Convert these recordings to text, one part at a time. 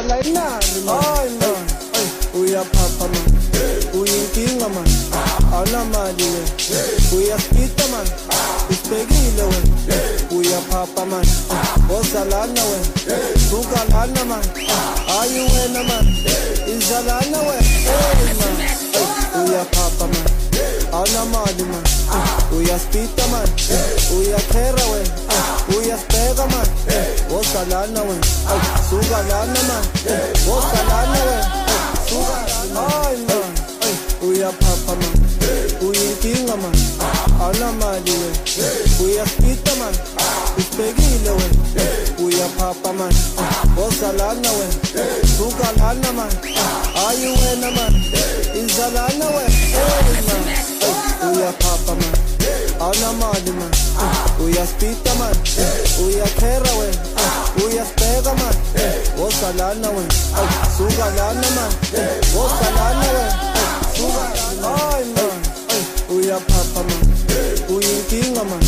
la inari man. Ay man, uyaphapha man, uyinkinga man, awunamali we, uyaskita man, usibhekile we, uyaphapha man, wozalana we, sukalana man, ayi wena man, izalana we, hey man, uyaphapha man, awunamali man, uyaspita man, uyakhera we, uyasibheka man, wozalana we, sukalana man, wozalana we, ay man, uyaphapha man, uyinkinga man, awunamali we, uyaspita man, usibhekile we, uyaphapha man, wozalana we, sukalana man, ayi wena man, izalana we, hey man, uyaphapha man, awunamali man, uyaspita man, uyakhera we, uyasibheka man, wozalana we, sukalana man, wozalana we, ay man, uyaphapha man, uyinkinga man,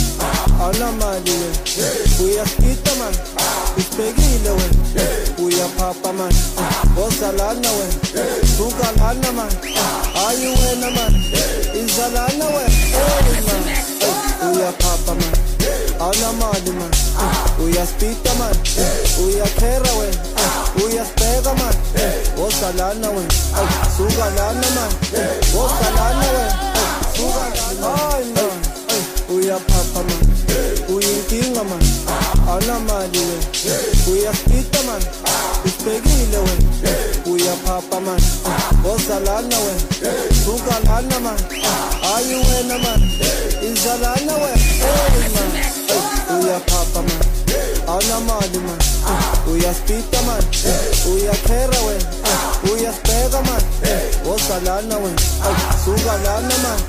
awunamali we, uyaspita man, usibhekile we, uyaphapha man, wozalana we, sukalana man, ayi wena man, izalana we, hey man, uyaphapha man, awunamali man, uyaspita man, uyakhera we, uyasibheka man, wozalana we, sukalana man, wozalana we, ay man, uyaphapha man, uyinkinga man, awunamali we, uyaspita man, usibhekile we, uyaphapha man, wozalana we, sukalana man, ayi wena man, izalana we, hey man, uyaphapha man, awunamali man, uyaspita man, uyakhera we, uyasibheka man, wozalana we, sukalana man,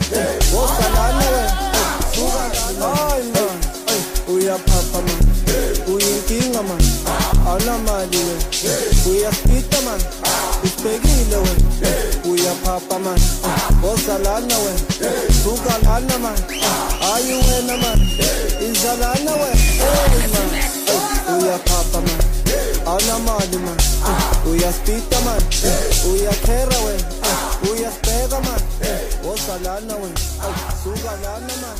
wozalana we, ay man, uyaphapha man, uyinkinga man, awunamali we, uyaspita man, usibhekile we, uyaphapha man, wozalana we, sukalana man, ayi wena man, izalana we, hey man, uyaphapha man, awunamali man, uyaspita man, uyakhera we, uyasibheka man, wozalana we, sukalana man,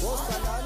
wozalana